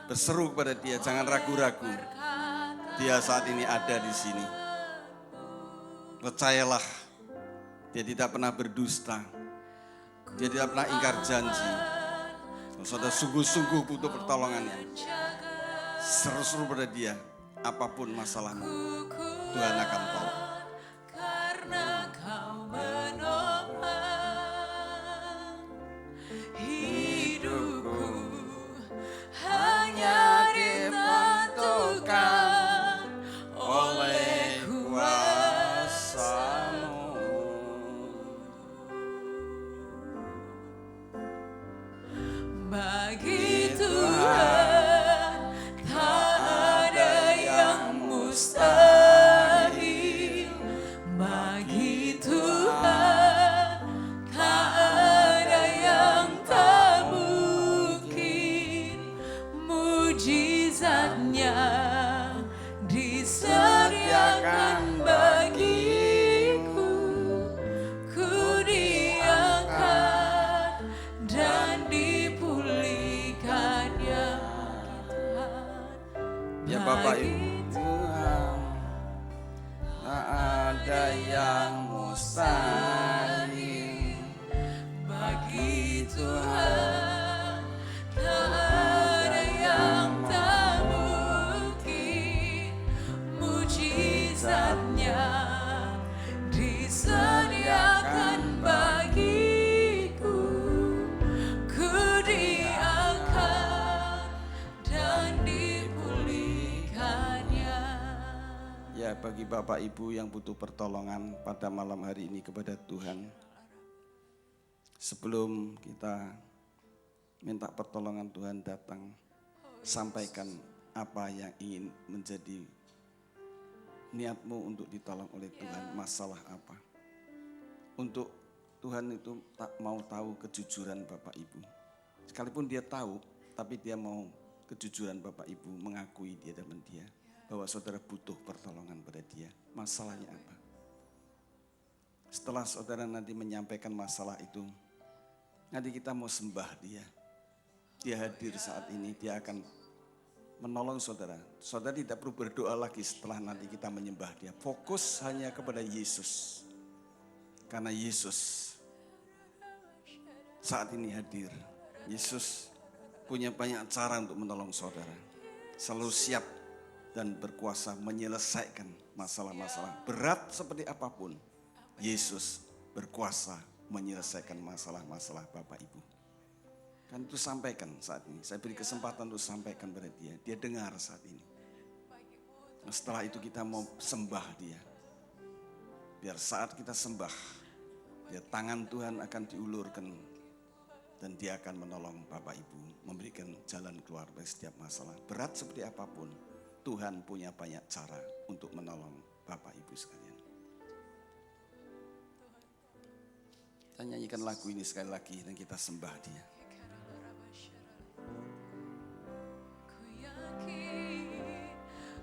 berseru kepada Dia, jangan ragu-ragu. Dia saat ini ada di sini. Percayalah, dia tidak pernah berdusta. Dia tidak pernah ingkar janji. Kalau saudara sungguh-sungguh butuh pertolongannya, seru-seru pada dia, apapun masalahmu, Tuhan akan tolong. Karena kau menopang hidupku, hanya ditentukan oleh kuasa-Mu. Bagi Tuhan tak ada yang mustahil. Bagi Tuhan tak ada yang tak mungkin. Mujizatnya disediakan bagiku. Ku diangkat dan dipulihkannya. Ya Bapak Ibu, Tuhan tak ada yang mustahil. Bagi Tuhan tak ada yang tak mungkin. Mujizatnya disediakan bagiku. Ku diangkat dan dipulihkannya. Ya, bagi Bapak Ibu yang butuh pertolongan pada malam hari ini kepada Tuhan, sebelum kita minta pertolongan Tuhan datang, sampaikan apa yang ingin menjadi niatmu untuk ditolong oleh Tuhan, masalah apa. Untuk Tuhan itu tak mau tahu kejujuran Bapak Ibu. Sekalipun dia tahu, tapi dia mau kejujuran Bapak Ibu, mengakui di hadapan dia bahwa saudara butuh pertolongan pada dia. Masalahnya apa? Setelah saudara nanti menyampaikan masalah itu, nanti kita mau sembah dia. Dia hadir saat ini, dia akan menolong saudara. Saudara tidak perlu berdoa lagi setelah nanti kita menyembah dia. Fokus hanya kepada Yesus. Karena Yesus saat ini hadir. Yesus punya banyak cara untuk menolong saudara. Selalu siap dan berkuasa menyelesaikan masalah-masalah berat seperti apapun. Yesus berkuasa menyelesaikan masalah-masalah Bapak Ibu. Kan itu sampaikan saat ini. Saya beri kesempatan untuk sampaikan pada dia. Dia dengar saat ini. Nah, setelah itu kita mau sembah dia. Biar saat kita sembah, ya tangan Tuhan akan diulurkan. Dan dia akan menolong Bapak Ibu. Memberikan jalan keluar dari setiap masalah. Berat seperti apapun. Tuhan punya banyak cara untuk menolong Bapak Ibu sekalian. Kita nyanyikan lagu ini sekali lagi dan kita sembah dia.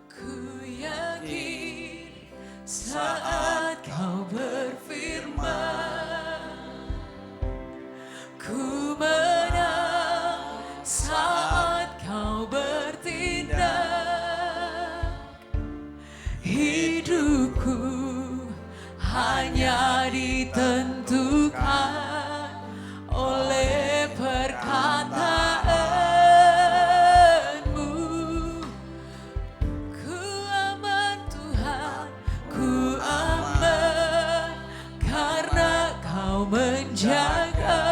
Ku yakin saat kau berfirman, ku menang saat kau bertindak. Hidupku hanya ditentukan oleh perkataanmu. Ku aman Tuhan, ku aman karena kau menjaga.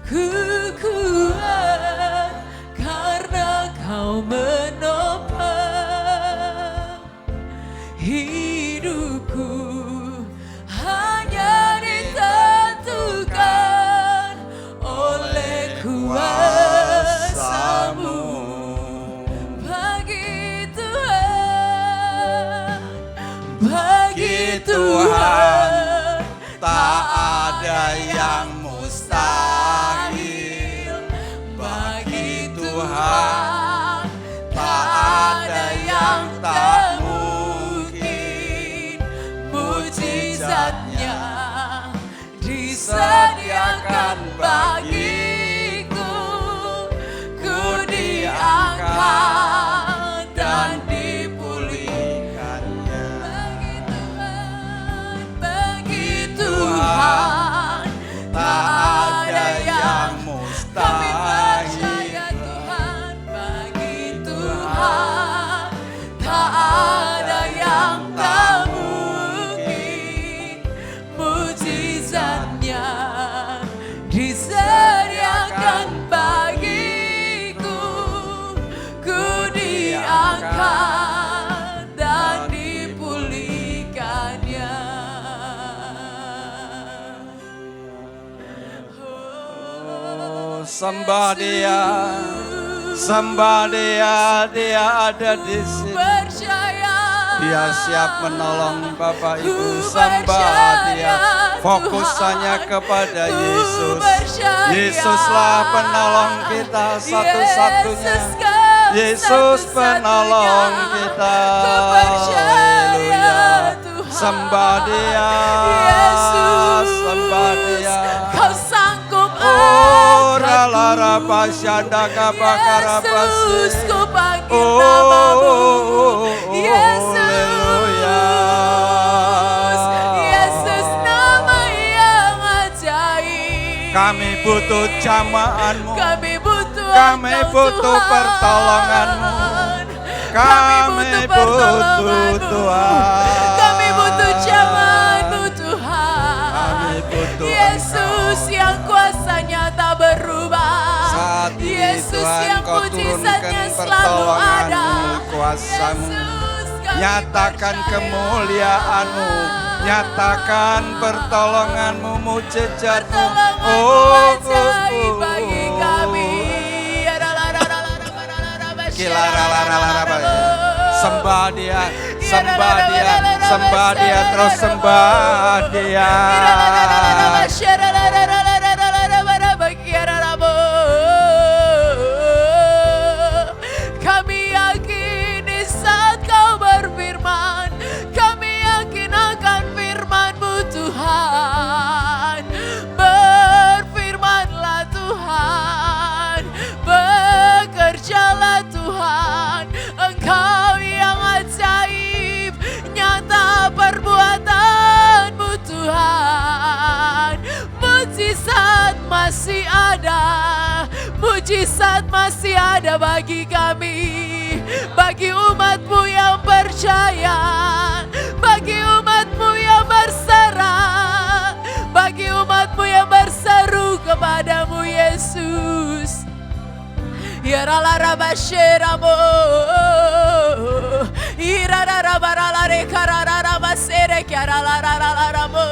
Ku kuat karena kau menopang. Hidupku hanya ditentukan oleh kuasa-Mu. Bagi Tuhan tak ada yang mustahil. Bagi Tuhan tak ada yang tak mungkin. Mujizatnya disediakan bagiku. Ku diangkat dan dipulihkannya. sembah Dia. Sembah Dia, Dia ada di sini. Percaya. Dia siap menolong Bapak Ibu. Sembah Dia. Fokus hanya kepada Yesus. Yesuslah penolong kita satu-satunya. Yesus penolong kita. Haleluya. Sembah Dia. Sembah Dia. Kau sanggup Oh, ralara pasyanda kabakarabas. Yesus, ku panggil namamu. Yesus. Haleluya. Yesus, nama yang ajaib. Kami butuh jamaah-Mu. Kami butuh Kami Engkau, butuh Tuhan. pertolongan-Mu. Kami butuh Tuhan. Kami butuh jamaah-Mu, Tuhan. Kami butuh Yesus yang kuasanya tak berubah. Saat ini Yesus Tuhan, yang Kau mujizatnya turunkan selalu ada. pertolongan-Mu, kuasa-Mu. Yesus, kami Nyatakan percaya. kemuliaan-Mu. Nyatakan pertolongan-Mu, mujizat-Mu. Pertolongan-Mu ajaib bagi kami. Sembah Dia, sembah Dia, sembah Dia, terus sembah Dia. Kami yakin di saat Kau berfirman, kami yakin akan firman-Mu, Tuhan. Berfirmanlah Tuhan, bekerjalah Tuhan. Engkau yang ajaib, nyata perbuatan-Mu, Tuhan. Mujizat masih ada, mujizat masih ada bagi kami, bagi umat-Mu yang percaya, bagi umat-Mu yang berserah, bagi umat-Mu yang berseru kepadamu, Yesus. Ya rala basheramo, irara barala rekarara rabasere kiarala ramo.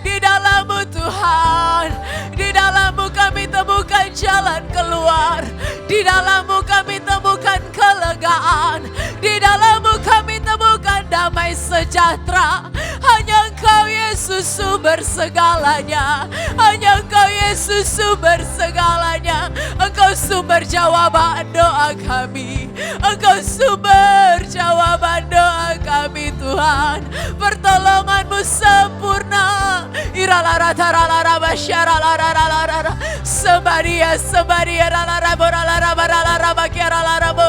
Di dalam-Mu, Tuhan, di dalam-Mu kami temukan jalan keluar, di dalam-Mu kami temukan kelegaan, di dalam-Mu kami temukan damai sejahtera. Hanya Engkau, Yesus, sumber segalanya. Hanya Engkau, Yesus, sumber segalanya. Engkau sumber jawaban doa kami. Engkau sumber jawaban doa kami, Tuhan. Pertolongan-Mu sempurna. Iralara taralara basyaralara. Sembah Dia, sembah Dia, ralara boralara baralara bakiaralara bo.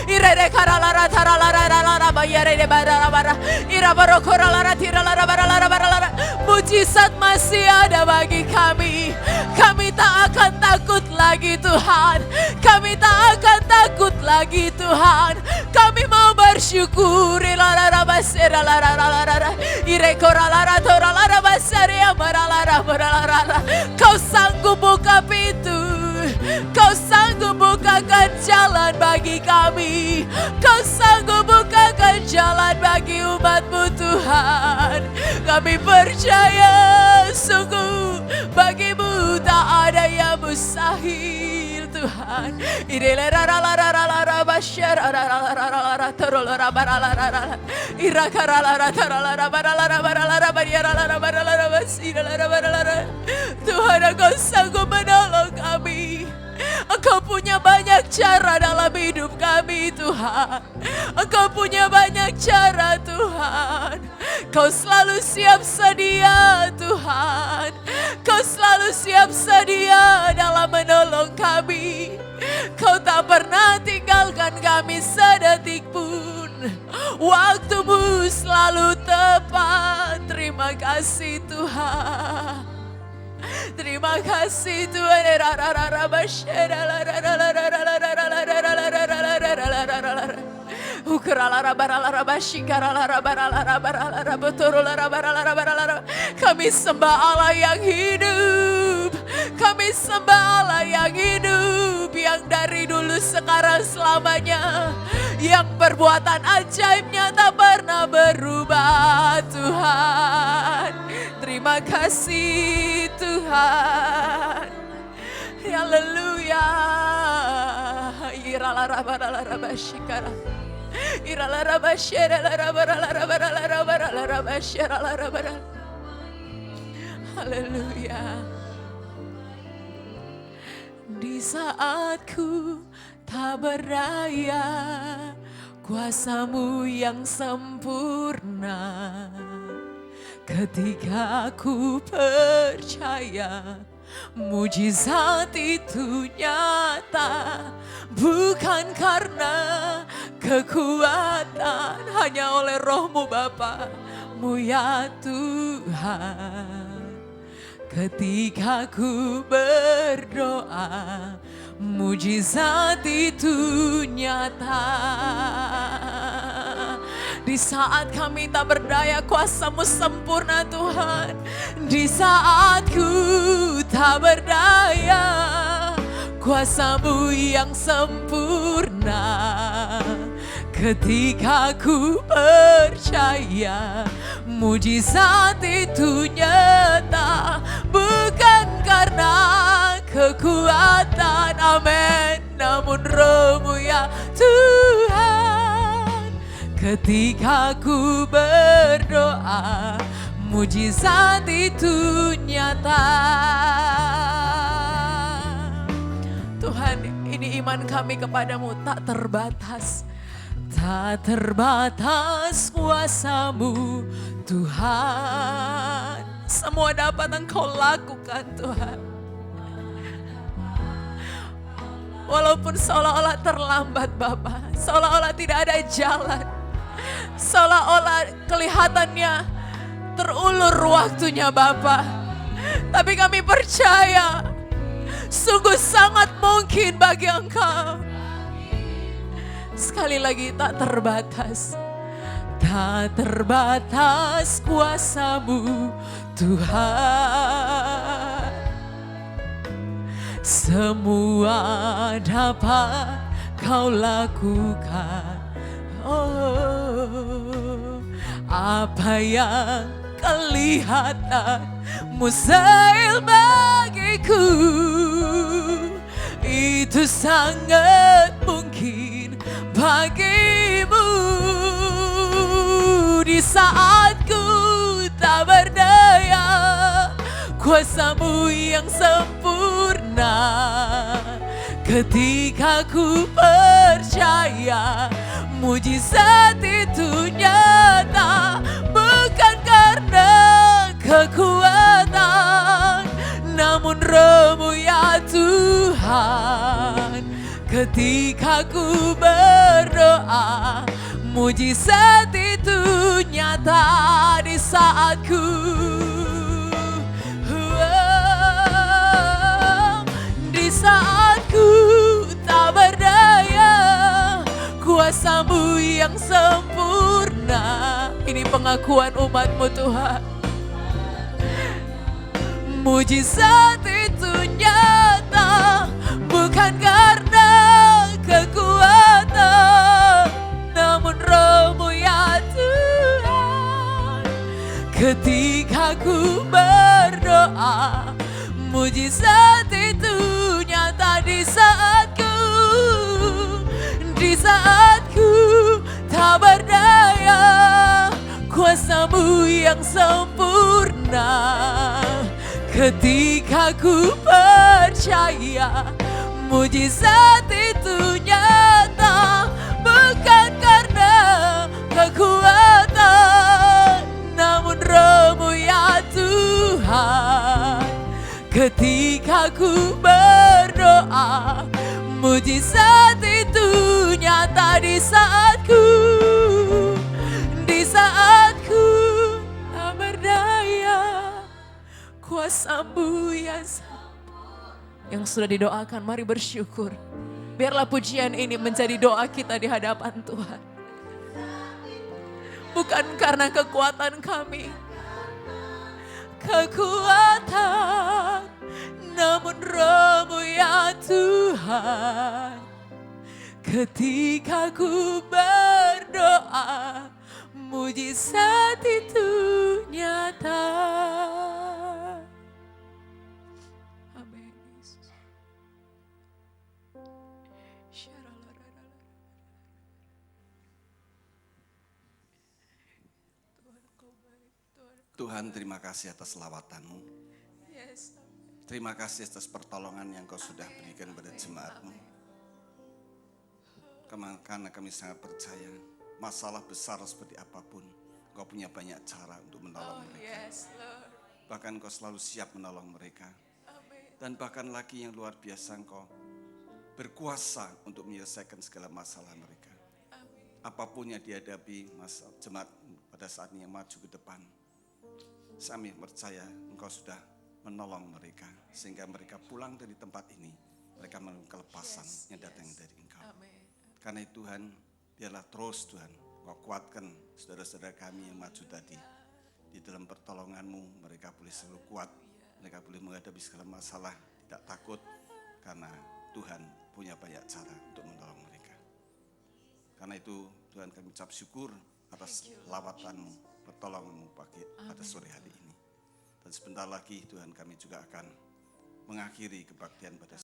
Irere karalara taralara bayare de barara. Irabaro koralara tiralara baralara. Mujizat masih ada bagi kami. Kami tak akan takut lagi, Tuhan. Kami tak akan takut lagi, Tuhan. Kami mau bersyukur. Iralara baseralara. Ire koralara toralara basaria baralara. Kau sanggup buka pintu. Kau sanggup bukakan jalan bagi kami. Kau sanggup bukakan jalan bagi umat-Mu, Tuhan. Kami percaya sungguh bagi-Mu tak ada yang mustahil, Tuhan. Tuhan, Engkau sanggup menolong kami. Engkau punya banyak cara dalam hidup kami, Tuhan. Engkau punya banyak cara, Tuhan. Kau selalu siap sedia, Tuhan. Kau selalu siap sedia dalam menolong kami. Kau tak pernah tinggalkan kami sedetik pun. Waktu-Mu selalu tepat. Terima kasih, Tuhan. Terima kasih, Tuhan. Kami sembah Allah yang hidup. Kami sembah Allah yang hidup, yang dari dulu sekarang selamanya, yang perbuatan ajaibnya tak pernah berubah, Tuhan. Terima kasih, Tuhan. Haleluya. Haleluya. Di saat ku tak berdaya, kuasa-Mu yang sempurna. Ketika ku percaya, mujizat itu nyata. Bukan karena kekuatan, hanya oleh Roh-Mu Bapa-Mu ya Tuhan. Ketika ku berdoa, mujizat itu nyata. Di saat kami tak berdaya, kuasa-Mu sempurna Tuhan. Di saat ku tak berdaya, kuasa-Mu yang sempurna. Ketika ku percaya, mujizat itu nyata. Bukan karena kekuatan, amin, namun Roh-Mu ya Tuhan. Ketika ku berdoa, mujizat itu nyata. Tuhan, ini iman kami kepadamu tak terbatas. Tak terbatas kuasa-Mu Tuhan. Semua dapat Engkau lakukan Tuhan. Walaupun seolah-olah terlambat Bapa, seolah-olah tidak ada jalan, seolah-olah kelihatannya terulur waktunya Bapa, tapi kami percaya sungguh sangat mungkin bagi Engkau. Sekali lagi, tak terbatas. Tak terbatas kuasa-Mu Tuhan. Semua dapat Kau lakukan. Oh, apa yang kelihatan mustahil bagiku, itu sangat mungkin bagimu. Di saat ku tak berdaya, kuasa-Mu yang sempurna. Ketika ku percaya, mujizat itu nyata. Bukan karena kekuatan, namun Roh-Mu ya Tuhan. Ketika ku berdoa, mujizat itu nyata. Di saat ku di saat ku tak berdaya, kuasa-Mu yang sempurna. Ini pengakuan umat-Mu Tuhan. Mujizat itu nyata. Bukan karena kekuatan, namun Roh-Mu ya Tuhan. Ketika ku berdoa, mujizat itu nyata. Di saat ku tak berdaya, kuasa-Mu yang sempurna. Ketika ku percaya, mujizat itu nyata. Bukan karena kekuatan, namun Roh-Mu ya Tuhan. Ketika ku berdoa, mujizat itu nyata. Di saat ku tak berdaya, kuasa-Mu yang sudah didoakan, mari bersyukur. Biarlah pujian ini menjadi doa kita di hadapan Tuhan. Bukan karena kekuatan kami, kekuatan, namun Roh-Mu ya Tuhan. Ketika ku berdoa, mujizat itu nyata. Amin Yesus. Tuhan, terima kasih atas lawatan-Mu. Yes. Terima kasih atas pertolongan yang Kau sudah berikan pada jemaat-Mu. Karena kami sangat percaya, masalah besar seperti apapun, Kau punya banyak cara untuk menolong mereka. Yes, Lord. Bahkan Kau selalu siap menolong mereka. Amin. Dan bahkan lagi yang luar biasa, Engkau berkuasa untuk menyelesaikan segala masalah mereka. Amin. Apapun yang dihadapi jemaat pada saat ini yang maju ke depan, kami percaya Engkau sudah menolong mereka sehingga mereka pulang dari tempat ini, mereka menemukan kelepasan yang datang dari Engkau. Amin. Karena itu Tuhan, biarlah terus Tuhan Engkau kuatkan saudara-saudara kami yang maju tadi. Di dalam pertolongan-Mu mereka boleh selalu kuat, mereka boleh menghadapi segala masalah, tidak takut, karena Tuhan punya banyak cara untuk menolong mereka. Karena itu Tuhan, kami ucap syukur atas lawatan-Mu, pertolongan-Mu pada sore hari ini. Dan sebentar lagi Tuhan, kami juga akan mengakhiri kebaktian pada